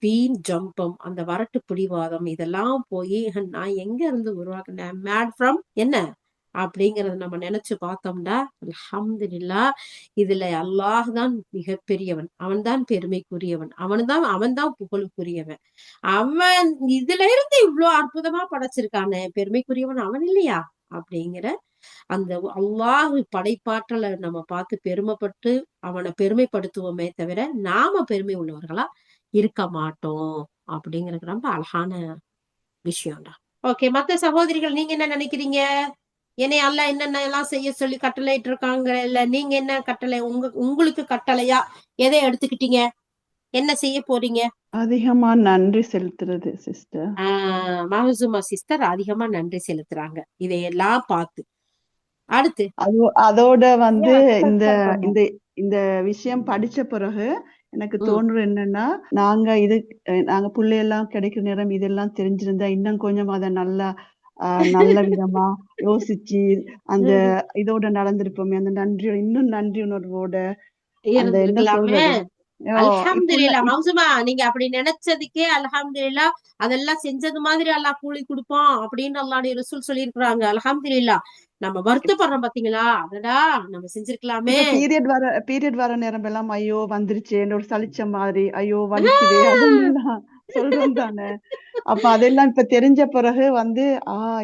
வீண் ஜம்பம், அந்த வரட்டு பிடிவாதம் இதெல்லாம் போய் நான் எங்க இருந்து உருவாக்குனேன் மேட் ஃப்ரம் என்ன அப்படிங்கறத நம்ம நினைச்சு பார்த்தோம்னா அல்ஹம்துலில்லாஹ். இதுல அல்லாஹ் தான் மிகப்பெரியவன், அவன்தான் பெருமைக்குரியவன், அவன்தான் புகழுக்குரியவன். அவன் இதுல இருந்து இவ்வளவு அற்புதமா படைச்சிருக்கானே, பெருமைக்குரியவன் அவன் இல்லையா அப்படிங்கிற அந்த அல்லாஹ் படைப்பாற்றலை நம்ம பார்த்து பெருமைப்பட்டு அவனை பெருமைப்படுத்துவோமே தவிர நாம பெருமை உள்ளவர்களா இருக்க மாட்டோம். அப்படிங்கிறது ரொம்ப அழகான விஷயம்டா. ஓகே, மத்த சகோதரிகள் நீங்க என்ன நினைக்கிறீங்க? என்னை அல்லாஹ் என்னென்ன எல்லாம் செய்ய சொல்லி கட்டளையிட்டு இருக்காங்க, இல்ல நீங்க என்ன கட்டளை உங்களுக்கு கட்டளையா எதை எடுத்துக்கிட்டீங்க, என்ன செய்ய போறீங்க? அதிகமா நன்றி செலுத்துறது சிஸ்டர். மஹசுமா சிஸ்டர் அதிகமா நன்றி செலுத்துறாங்க இதையெல்லாம் பார்த்து. அடுத்து அதோட வந்து இந்த இந்த இந்த விஷயம் படிச்ச பிறகு எனக்கு தோன்றும் என்னன்னா, நாங்க பிள்ளையெல்லாம் கிடைக்கிற நேரம் இதெல்லாம் தெரிஞ்சிருந்தா இன்னும் கொஞ்சம் அதை நல்லா நல்ல விதமா யோசிச்சு அந்த இதோட நடந்திருப்போமே, அந்த நன்றியோட இன்னும் நன்றி உணர்வோட அந்த என்ன இருந்திருக்கலாமே. சொல்றது அல்ஹம்துலில்லாஹ் மௌசுமா, நீங்க அப்படி நினைச்சதுக்கே அல்ஹம்துலில்லாஹ். அதெல்லாம் செஞ்சது மாதிரி அல்லாஹ் கூலி கொடுப்பான் அப்படின்னு அல்லாஹ்வுடைய ரசூல் சொல்லியிருக்கிறாங்க. அல்ஹம்துலில்லாஹ். நம்ம வருத்தப்படுறோம் பாத்தீங்களா, அதடா நம்ம செஞ்சிருக்கலாமே. இப்ப பீரியட் வர நேரம் எல்லாம் ஐயோ வந்துருச்சு ஒரு சலிச்ச மாதிரி, ஐயோ வலிக்குதே அதெல்லாம் சொல்றோம் தானே. அப்ப அதெல்லாம் இப்ப தெரிஞ்ச பிறகு வந்து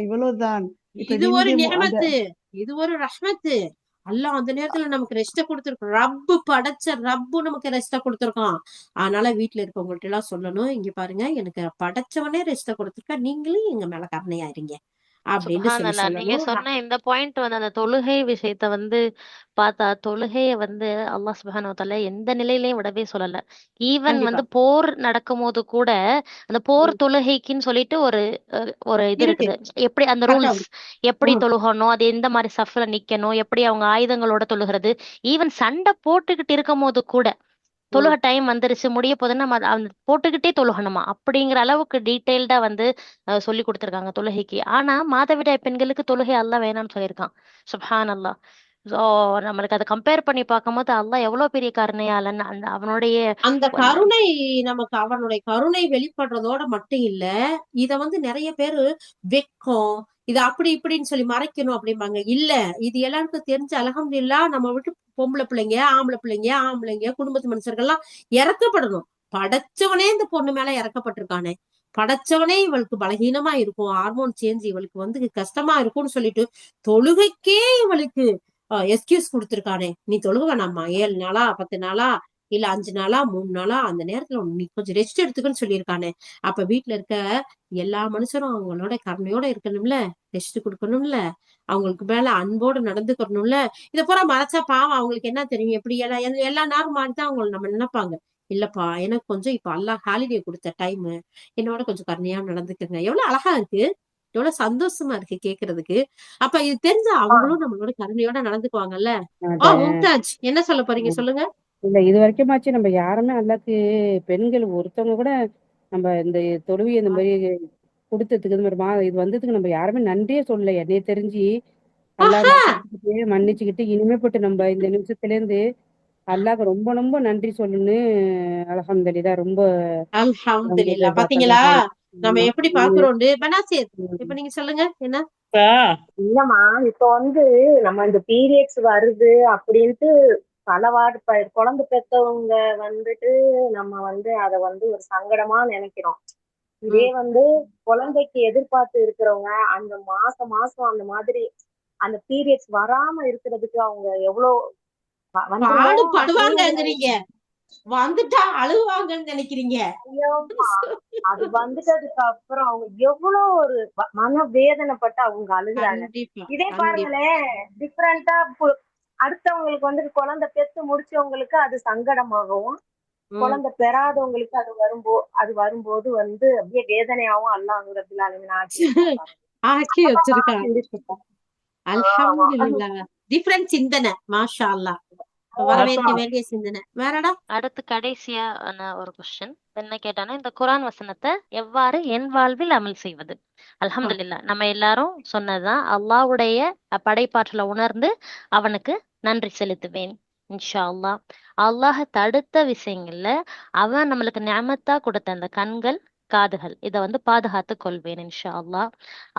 இவ்வளவுதான். இப்ப இது ஒரு அந்த நியமத்து, இது ஒரு ரஹ்மத்து. அல்லாஹ் அந்த நேரத்துல நமக்கு ரெஸ்ட கொடுத்திருக்கான். ரப்பு படைச்ச ரப்பு நமக்கு ரெஸ்ட கொடுத்திருக்கான். அதனால வீட்டுல இருக்கவங்கள்ட்ட எல்லாம் சொல்லணும், இங்க பாருங்க எனக்கு படைச்சவனே ரெஸ்ட கொடுத்திருக்கா, நீங்களும் எங்க மேல கருணையாயிருங்க அப்படின்னு சுப்ஹானல்லாஹ். நீங்க சொல்லணும். சொன்ன இந்த பாயிண்ட் வந்து அந்த தொழுகை விஷயத்த வந்து பார்த்தா, தொழுகைய வந்து அல்லாஹ் சுப்ஹானஹு வ தஆலா எந்த நிலையிலயும் விடவே சொல்லல. ஈவன் கண்டிப்பா வந்து போர் நடக்கும்போது கூட அந்த போர் தொழுகைக்குன்னு சொல்லிட்டு ஒரு இது இருக்கு, இருக்குது. எப்படி அந்த சட்டம். ரூல்ஸ், எப்படி தொழுகணும், அது எந்த மாதிரி சஃப்ல நிக்கணும், எப்படி அவங்க ஆயுதங்களோட தொழுகிறது, ஈவன் சண்டை போட்டுக்கிட்டு இருக்கும் போது கூட தொழுக டைம் வந்துருச்சு முடிய போதுன்னா நம்ம அந்த போட்டுக்கிட்டே தொழுகணுமா அப்படிங்கிற அளவுக்கு டீட்டெயில்டா வந்து சொல்லி கொடுத்துருக்காங்க தொழுகைக்கு. ஆனா மாதவிடாய் பெண்களுக்கு தொழுகை அல்லாஹ் வேணாம்னு சொல்லியிருக்கான். சுப்ஹானல்லாஹ். ஸோ நம்மளுக்கு அதை கம்பேர் பண்ணி பார்க்கும்போது அல்லாஹ் எவ்வளவு பெரிய கருணையாளன், அந்த அவனுடைய அந்த கருணை நமக்கு அவனுடைய கருணை வெளிப்படுறதோட மட்டும் இல்ல, இத நிறைய பேரு வெக்கம் இத அப்படி இப்படின்னு சொல்லி மறைக்கணும் அப்படிம்பாங்க. இல்ல, இது எல்லாருக்கும் தெரிஞ்ச அல்ஹம்துலில்லாஹ் நம்ம விட்டு பொம்பளை பிள்ளைங்க, ஆம்பளைங்க, குடும்பத்து மனுஷர்கள் எல்லாம் இறக்கப்படணும். படைச்சவனே இந்த பொண்ணு மேல இறக்கப்பட்டிருக்கானே, படைச்சவனே இவளுக்கு பலகீனமா இருக்கும், ஹார்மோன் சேஞ்ச் இவளுக்கு கஷ்டமா இருக்கும்னு சொல்லிட்டு தொழுகைக்கே இவளுக்கு எக்ஸ்கியூஸ் கொடுத்திருக்கானே, நீ தொழுக வேணாமா 7 நாளா 10 நாளா இல்ல 5 நாளா 3 நாளா அந்த நேரத்துல நீ கொஞ்சம் ரெஸ்ட் எடுத்துக்கன்னு சொல்லியிருக்கானே. அப்ப வீட்டுல இருக்க எல்லா மனுஷரும் அவங்களோட கருணையோட இருக்கணும்ல, ரெஸ்ட் கொடுக்கணும்ல, அவங்களுக்கு மேல அன்போடு நடந்துக்கணும்ல. இத பூரா மறைச்சா பாவம் அவங்களுக்கு என்ன தெரியும்? எப்படி எல்லா நேரம் மாதிரிதான் அவங்க நம்ம நினைப்பாங்க. இல்லப்பா, எனக்கு கொஞ்சம் இப்ப அல்லாஹ் ஹாலிடே கொடுத்த டைம், என்னோட கொஞ்சம் கருணையா நடந்துக்கங்க. எவ்வளவு அழகா இருக்கு, எவ்வளவு சந்தோஷமா இருக்கு கேக்குறதுக்கு. அப்ப இது தெரிஞ்ச அவங்களும் நம்மளோட கருணையோட நடந்துக்குவாங்கல்ல. மும்தாஜ் என்ன சொல்ல போறீங்க, சொல்லுங்க. இல்ல இது வரைக்குமாச்சு நம்ம யாருமே அல்லாக்கு பெண்கள் ஒருத்தவங்க கூட நம்ம இந்த தொழுவி இந்த மாதிரி கொடுத்ததுக்கு இந்த மாதிரி இது வந்ததுக்கு நம்ம யாருமே நன்றியே சொல்லல. என்னைய தெரிஞ்சு அல்லாஹ் மன்னிச்சுக்கிட்டு இனிமேப்பட்டு நம்ம இந்த நிமிஷத்துல இருந்து அல்லாஹ்க்கு ரொம்ப ரொம்ப நன்றி சொல்லணும்னு அல்ஹம்துலில்லாஹ் ரொம்ப அல்ஹம்துலில்லாஹ். பாத்தீங்களா நம்ம எப்படி பாக்குறோம். பனாசிர், இப்ப நீங்க சொல்லுங்க என்ன. இல்லம்மா, இப்ப நம்ம இந்த பீரியட்ஸ் வருது அப்படின்ட்டு குழந்தை பெற்றவங்க நம்ம அத ஒரு சங்கடமா நினைக்கிறோம். இதே குழந்தைக்கு எதிர்பார்த்து இருக்கிறவங்க அந்த மாசம் அந்த மாதிரி அந்த பீரியட்ஸ் வராம இருக்கிறதுக்கு அவங்க எவ்வளவு பாடுபடுவாங்கங்கிறீங்க, வந்துட்டா அழுவாங்கன்னு நினைக்கிறீங்க. அது வந்துட்டதுக்கு அப்புறம் அவங்க எவ்வளவு ஒரு மன வேதனைப்பட்டு அவங்க அழுகுறாங்க. இதே பாருங்களேன், டிஃபரெண்டா அடுத்தவங்களுக்கு குழந்தை பெத்து முடிச்சவங்களுக்கு அது சங்கடமாகவும், குழந்தை பெறாதவங்களுக்கு அது வரும்போது அப்படியே வேதனையாவும் அல்லாஹ் ரப்பில் ஆலமீன் ஆக்கி வச்சிருக்காங்க. அல்ஹம்துலில்லாஹ். டிஃபரண்ட் சிந்தனை, மாஷா அல்லாஹ், வரவேற்க வேண்டிய சிந்தனை. வேறடா அடுத்து கடைசியா ஒரு கொஸ்டின் என்ன கேட்டானா, இந்த குர்ஆன் வசனத்தை எவ்வாறு என் வாழ்வில் அமல் செய்வது? அல்ஹம்துலில்லாஹ், நம்ம எல்லாரும் சொன்னதுதான். அல்லாஹ்வுடைய படைப்பாற்றலை உணர்ந்து அவனுக்கு நன்றி செலுத்துவேன் இன்ஷா அல்லாஹ். அல்லாஹ் தடுத்த விஷயங்கள்ல அவன் நம்மளுக்கு நியமத்தா கொடுத்த அந்த கண்கள், காதுகள், இதை பாதுகாத்து கொள்வேன் இன்ஷா அல்லாஹ்.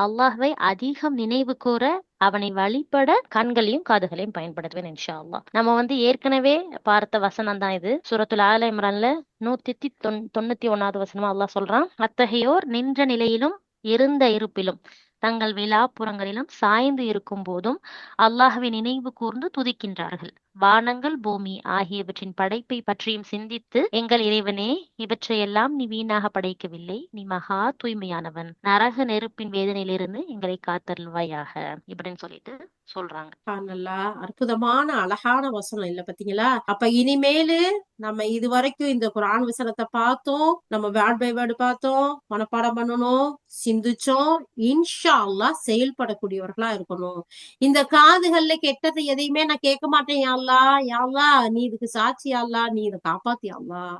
அல்லாஹ்வை அதிகம் நினைவு கூற, அவனை வழிபட கண்களையும் காதுகளையும் பயன்படுத்துவேன் இன்ஷா அல்லாஹ். நம்ம ஏற்கனவே பார்த்த வசனம் தான் இது. சூரத்துல் ஆல இம்ரான்ல 191வது வசனமா அல்லாஹ் சொல்றான், அத்தகையோர் நின்ற நிலையிலும் இருந்த இருப்பிலும் தங்கள் விழாப்புறங்களிலும் சாய்ந்து இருக்கும் போதும் அல்லாஹ்வை நினைவு கூர்ந்து துதிக்கின்றார்கள். வானங்கள் பூமி ஆகியவற்றின் படைப்பை பற்றியும் சிந்தித்து, எங்கள் இறைவனே, இவற்றையெல்லாம் நீ வீணாக படைக்கவில்லை, நீ மகா தூய்மையானவன், நரக நெருப்பின் வேதனையிலிருந்து எங்களை காத்தருள்வாயாக இப்படின்னு சொல்லிட்டு சொல்றாங்க. நல்லா அற்புதமான அழகான வசனம் இல்ல, பாத்தீங்களா? அப்ப இனிமேலு நம்ம இது வரைக்கும் இந்த குர்ஆன் வசனத்தை பார்த்தோம், நம்ம வேர்ட் பை வேர்டு பார்த்தோம், மனப்பாடம் பண்ணணும், சிந்திச்சோம். இன்ஷா அல்லாஹ் செயல்படக்கூடியவர்களா இருக்கணும். இந்த காதுகள்ல கெட்டது எதையுமே நான் கேட்க மாட்டேன். யா அல்லாஹ், நீ இதுக்கு சாட்சி. யா அல்லாஹ், நீ இதை காப்பாத்தி. யா அல்லாஹ்,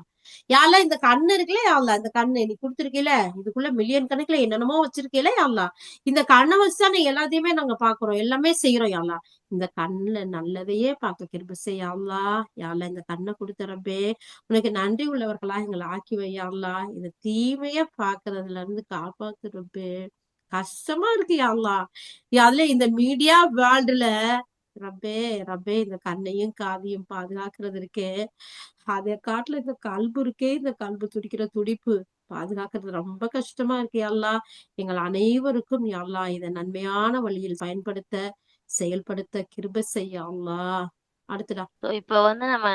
யா அல்லாஹ், இந்த கண்ணு இருக்குல்ல, யா அல்லாஹ், இந்த கண்ணு நீ கொடுத்திருக்கீல, இதுக்குள்ள மில்லியன் கணக்குல என்னென்னமோ வச்சிருக்கீல, யா அல்லாஹ், இந்த கண்ணை வச்சுதான் எல்லாத்தையுமே நாங்க பாக்குறோம், எல்லாமே செய்யறோம். யா அல்லாஹ், இந்த கண்ணுல நல்லதையே பார்க்க கிருபை செய். யா அல்லாஹ், யா அல்லாஹ், இந்த கண்ணை கொடுத்த ரப்பே, உனக்கு நன்றி உள்ளவர்களா எங்களை ஆக்கி வை. யா அல்லாஹ், இந்த தீமைய பாக்குறதுல இருந்து காப்பாத்து ரப்பே. கஷ்டமா இருக்கு யா அல்லாஹ். அதுல இந்த மீடியா வேர்ல்டுல ரப்பே ரப்பே இந்த கண்ணையும் காதையும் பாதுகாக்கிறது இருக்கே, அதை காட்டுல இந்த கல்பு இருக்கே, இந்த கல்பு துடிக்கிற துடிப்பு பாதுகாக்கிறது ரொம்ப கஷ்டமா இருக்கு. யா அல்லாஹ், எங்கள் அனைவருக்கும் யா அல்லாஹ் இதை நன்மையான வழியில் பயன்படுத்த, செயல்படுத்த கிருபை செய்ய. யா அல்லாஹ். அடுத்துடா, இப்ப நம்ம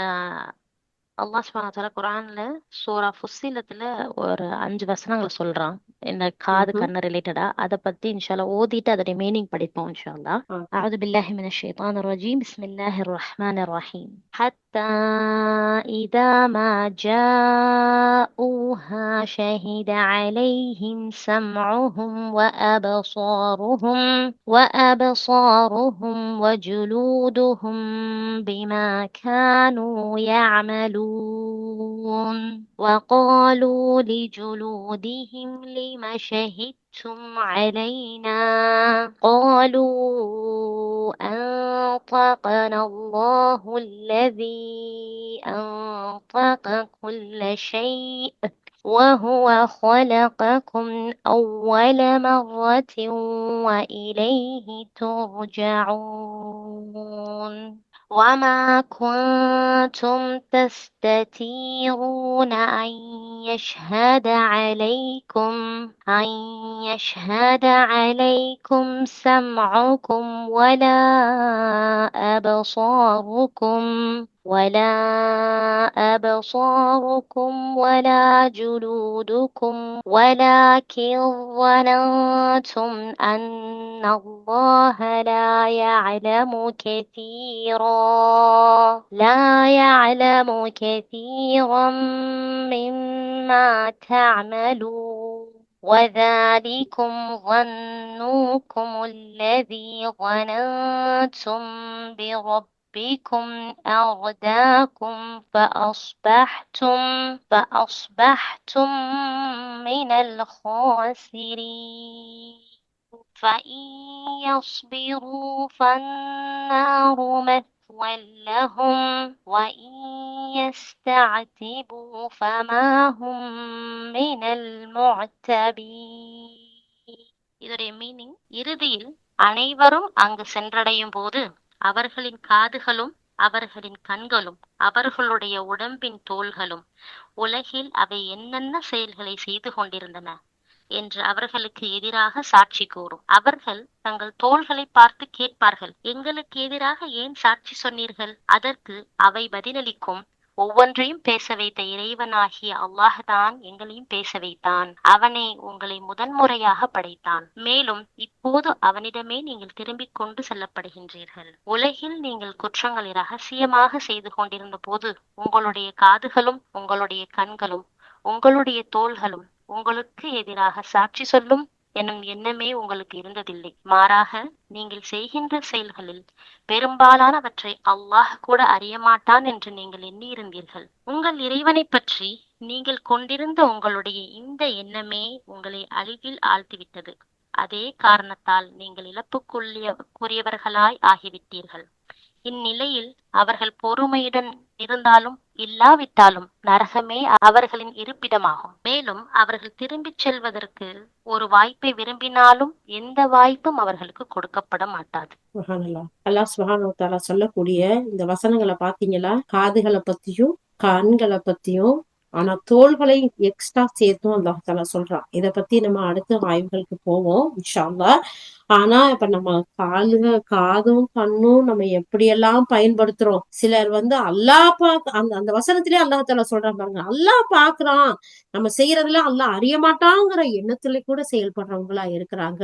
அல்லாஹ் சுப்ஹானஹு வ தஆலா குர்ஆன்ல சூரா ஃபுஸ்ஸிலத்துல ஒரு 5 வசனங்களை சொல்றான், இந்த காது கண்ணு ரிலேட்டடா. அதை பத்தி இன்ஷா அல்லாஹ் ஓதிட்டு அதோட மீனிங் படிப்போம் இன்ஷா அல்லாஹ். அஊது பில்லாஹி மினஷ் ஷைத்தானிர் ரஜீம். பிஸ்மில்லாஹிர் ரஹ்மானிர் ரஹீம். ஹத்தா இதா மா ஜாஊஹா ஷஹித அலைஹிம் சம்உஹும் وأبصارهم وجلودهم بما كانوا يعملون. وقالوا لجلودهم لم شهدتم علينا؟ قالوا صدقنا الله الذي أنطق كل شيء وهو خلقكم أول مرة وإليه ترجعون وما كنتم تستتيرون أن يشهد عليكم سمعكم ولا أبصاركم ولا جلودكم ولكن ظننتم أن الله لا يعلم كثيرا مما تعملون وذلكم ظنكم الذي ظننتم بربكم أرداكم فأصبحتم من الخاسرين فإن يصبروا فالنار مثوى لهم وإن يستعتبوا فما هم من المعتبين. இதோடைய மீனிங், இறுதியில் அனைவரும் அங்கு சென்றடையும் போது அவர்களின் காதுகளும் அவர்களின் கண்களும் அவர்களுடைய உடம்பின் தோள்களும் உலகில் அவை என்னென்ன செயல்களை செய்து கொண்டிருந்தன என்று அவர்களுக்கு எதிராக சாட்சி கூறும். அவர்கள் தங்கள் தோள்களை பார்த்து கேட்பார்கள், எங்களுக்கு எதிராக ஏன் சாட்சி சொன்னீர்கள்? அதற்கு அவை பதிலளிக்கும், ஒவ்வொன்றையும் பேச வைத்த இறைவனாகிய அல்லாஹ்தான் எங்களையும் பேச வைத்தான். அவனே உங்களை முதன்முறையாக படைத்தான். மேலும் இப்போது அவனிடமே நீங்கள் திரும்பிக் கொண்டு செல்லப்படுகின்றீர்கள். உலகில் நீங்கள் குற்றங்களை ரகசியமாக செய்து கொண்டிருந்த போது உங்களுடைய காதுகளும் உங்களுடைய கண்களும் உங்களுடைய தோள்களும் உங்களுக்கு எதிராக சாட்சி சொல்லும் எனும் எண்ணமே உங்களுக்கு இருந்ததில்லை. மாறாக நீங்கள் செய்கின்ற செயல்களில் பெரும்பாலானவற்றை அல்லாஹ் கூட அறியமாட்டான் என்று நீங்கள் எண்ணியிருந்தீர்கள். உங்கள் இறைவனை பற்றி நீங்கள் கொண்டிருந்த உங்களுடைய இந்த எண்ணமே உங்களை அழிவில் ஆழ்த்திவிட்டது. அதே காரணத்தால் நீங்கள் இழப்புக்குரியவர்களாய் ஆகிவிட்டீர்கள். இந்நிலையில் அவர்கள் பொறுமையுடன் இருந்தாலும் இல்லாவிட்டாலும் நரகமே அவர்களின் இருப்பிடமாகும். மேலும் அவர்கள் திரும்பிச் செல்வதற்கு ஒரு வாய்ப்பை விரும்பினாலும் எந்த வாய்ப்பும் அவர்களுக்கு கொடுக்கப்பட மாட்டாது. அல்லாஹ் சுப்ஹானஹு வ தஆலா சொல்லக்கூடிய இந்த வசனங்களை பாத்தீங்களா? காதுகளை பத்தியும் கண்களை பத்தியும், ஆனா தோள்களை எக்ஸ்ட்ரா சேர்த்தும் அல்லாஹ் தஆலா சொல்றான். இத பத்தி நம்ம அடுத்த ஆய்வுகளுக்கு போவோம் இன்ஷா அல்லாஹ். ஆனா இப்ப நம்ம காதும் கண்ணும் நம்ம எப்படியெல்லாம் பயன்படுத்துறோம். சிலர் அல்லாஹ் அந்த வசனத்திலே அல்லாஹ் தஆலா சொல்றான் பாருங்க, அல்லாஹ் பாக்குறான், நம்ம செய்யறதுல அல்லாஹ் அறிய மாட்டாங்கிற எண்ணத்துல கூட செயல்படுறவங்களா இருக்கிறாங்க.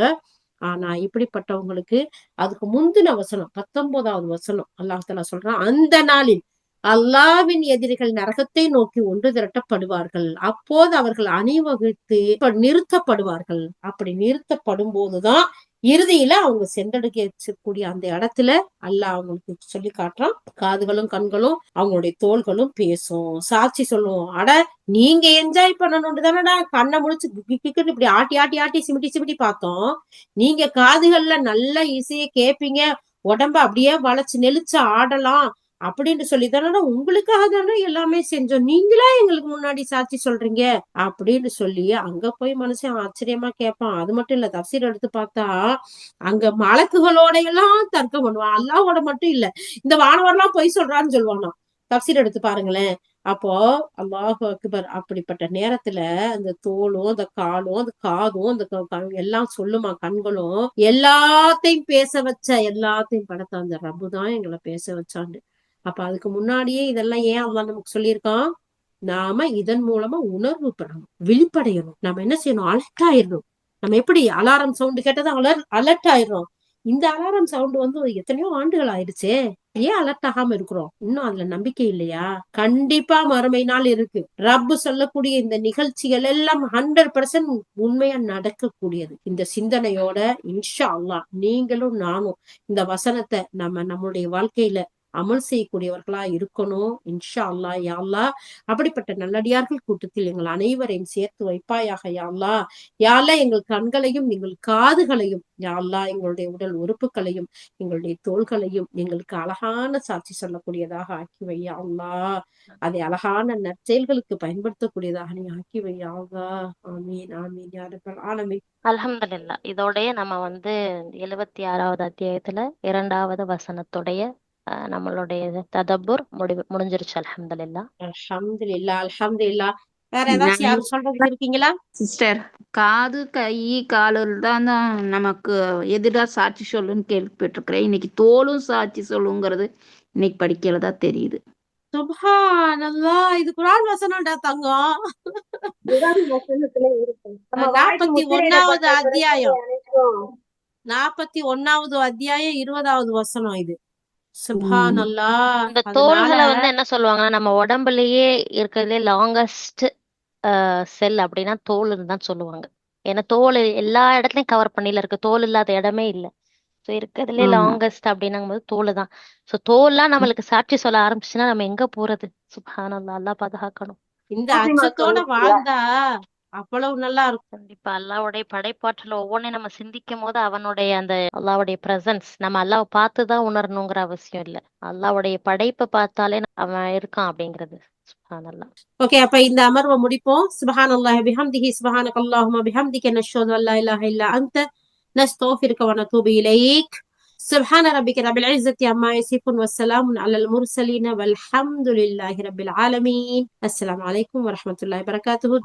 ஆனா இப்படிப்பட்டவங்களுக்கு அதுக்கு முந்தின வசனம் 19வது வசனம் அல்லாஹ் தஆலா சொல்றான், அந்த நாளில் அல்லாஹ்வின் எதிரிகள் நரகத்தை நோக்கி ஒன்று திரட்டப்படுவார்கள். அப்போது அவர்கள் அணிவகுத்து நிறுத்தப்படுவார்கள். அப்படி நிறுத்தப்படும் போதுதான் இறுதியில அவங்க சென்றடைக்கக்கூடிய அந்த இடத்துல அல்லாஹ் அவங்களுக்கு சொல்லி காட்டுறான், காதுகளும் கண்களும் அவங்களுடைய தோள்களும் பேசும், சாட்சி சொல்லும். அட நீங்க என்ஜாய் பண்ணணும்னு தானடா கண்ணை முடிச்சு இப்படி ஆட்டி ஆட்டி ஆட்டி சிமிட்டி பார்த்தோம். நீங்க காதுகள்ல நல்ல இசையை கேட்பீங்க, உடம்ப அப்படியே வளைச்சு நெளிச்சு ஆடலாம் அப்படின்னு சொல்லிதானடா உங்களுக்காக தானே எல்லாமே செஞ்சோம், நீங்களா எங்களுக்கு முன்னாடி சாட்சி சொல்றீங்க அப்படின்னு சொல்லி அங்க போய் மனுஷன் ஆச்சரியமா கேட்பான். அது மட்டும் இல்ல, தஃசீர் எடுத்து பார்த்தா அங்க மலக்குகளோட எல்லாம் தர்க்கம் பண்ணுவான், அல்லாஹ்வோட மட்டும் இல்ல. இந்த வானவர்லாம் பொய் சொல்றான்னு சொல்லுவானா. தஃசீர் எடுத்து பாருங்களேன். அப்போ அல்லாஹு அக்பர். அப்படிப்பட்ட நேரத்துல அந்த தோலும் அந்த காலும் அந்த காதும் அந்த எல்லாம் சொல்லுமா, கண்களும் எல்லாத்தையும் பேச வச்ச, எல்லாத்தையும் படைத்த அந்த ரப்பு தான் எங்களை பேச வச்சாண்டு. அப்ப அதுக்கு முன்னாடியே இதெல்லாம் ஏன் அல்லாஹ் நமக்கு சொல்லியிருக்கான்? நாம இதன் மூலமா உணர்வு பெறணும், விழிப்படையணும். நம்ம என்ன செய்யணும்? அலர்ட் ஆயிடணும். நம்ம எப்படி அலாரம் சவுண்டு கேட்டது அலர்ட் ஆயிடுறோம். இந்த அலாரம் சவுண்டு எத்தனையோ ஆண்டுகள் ஆயிடுச்சே, ஏன் அலர்ட் ஆகாம இருக்கிறோம்? இன்னும் அதுல நம்பிக்கை இல்லையா? கண்டிப்பா மறுமை நாள் இருக்கு. ரப்பு சொல்லக்கூடிய இந்த நிகழ்ச்சிகள் எல்லாம் 100% உண்மையா நடக்கக்கூடியது. இந்த சிந்தனையோட இன்ஷா அல்லாஹ் நீங்களும் நானும் இந்த வசனத்தை நம்மளுடைய வாழ்க்கையில அமல் செய்யக்கூடியவர்களா இருக்கணும். இன்ஷா அல்லாஹ் யா அல்லாஹ். அப்படிப்பட்ட நல்லடியார்கள் கூட்டத்தில் எங்கள் அனைவரையும் சேர்த்து வைப்பாயாக யா அல்லாஹ். யா அல்லாஹ் எங்கள் கண்களையும் எங்கள் காதுகளையும் யா அல்லாஹ் எங்களுடைய உடல் உறுப்புகளையும் எங்களுடைய தோள்களையும் எங்களுக்கு அழகான சாட்சி சொல்லக்கூடியதாக ஆக்கி வை யா அல்லாஹ். அதை அழகான நற்செயல்களுக்கு பயன்படுத்தக்கூடியதாக நீ ஆக்கி வை யா அல்லாஹ். ஆமீன் ஆமீன் யா ரப்பல் ஆலமீன். அல்ஹம்துலில்லாஹ். இதோடய நம்ம 76வது அத்தியாயத்துல 2வது வசனத்துடைய நம்மளுடைய ததப்புர் முடிஞ்சிருச்சு. அல்ஹம்துலில்லாஹ். அல்ஹம்துலில்லாஹ் அல்ஹம்துலில்லாஹ். வேற ஏதாச்சும் யாரும் சொல்றதுக்கு இருக்கீங்களா? சிஸ்டர், காது கை காலில் தான் நமக்கு எதிரா சாட்சி சொல்லுன்னு கேள்விப்பட்டிருக்கிறேன். இன்னைக்கு தோலும் சாட்சி சொல்லுங்கிறது இன்னைக்கு படிக்கல தான் தெரியுது. சுப்ஹானல்லாஹ். இது குர்ஆன் வசனம்டா தங்கம். வசனத்துல இருக்கு. நம்ம வாய்க்கு 41வது முத்திரையிடப்பட்ட அத்தியாயம் அனைத்தும் 41வது அத்தியாயம் 20வது வசனம் இது. சுப்ஹானல்லாஹ். இந்த அதனால தோள்களை என்ன சொல்லுவாங்கன்னா, நம்ம உடம்புலயே இருக்கிறதுலே லாங்கஸ்ட் செல் அப்படின்னா தோல்னு தான் சொல்லுவாங்க. ஏன்னா தோல் எல்லா இடத்துலயும் கவர் பண்ணில இருக்கு. தோல் இல்லாத இடமே இல்லை. ஸோ இருக்கிறதுலே ஆமா. லாங்கஸ்ட் அப்படின்னும் போது தோல் தான். ஸோ தோல்லாம் நம்மளுக்கு சாட்சி சொல்ல ஆரம்பிச்சுன்னா நம்ம எங்க போறது? சுப்ஹானல்லாஹ். அல்லாஹ் பாதுகாக்கணும். இந்த பாத்திமா அச்சத்தோட சொன்னீங்கல்ல, வாழ்ந்தா அவ்வளவு நல்லா இருக்கும். கண்டிப்பா அல்லாஹ்வுடைய படைப்பாற்றல ஒவ்வொன்றையும் நம்ம சிந்திக்கும் போது அவனுடைய அந்த அல்லாஹ்வுடைய பிரசன்ஸ் நம்ம அல்லாஹ் பார்த்துதான் உணரணுங்கிற அவசியம் இல்லை. அல்லாஹ்வுடைய படைப்பை பார்த்தாலே அவன் இருக்கான் அப்படிங்கிறது. சுப்ஹானல்லாஹ். ஓகே, அப்ப இந்த அமர்வை முடிப்போம். சுப்ஹானல்லாஹி பிஹம்திஹி சுப்ஹானக்கல்லாஹும்ம பிஹம்திக நஷ்ஹது அல்லா இலாஹ இல்லா அன்த நஸ்தக்ஃபிருக வ நதூபு இலைக். சுப்ஹான ரப்பிக ரப்பில் இஸ்ஸத்தி அம்மா யசிஃபூன் வ ஸலாமுன் அலல் முர்ஸலீன் வல்ஹம்துலில்லாஹி ரப்பில் ஆலமீன். அஸ்ஸலாமு அலைக்கும் வ ரஹ்மத்துல்லாஹி வ பரகாத்துஹு.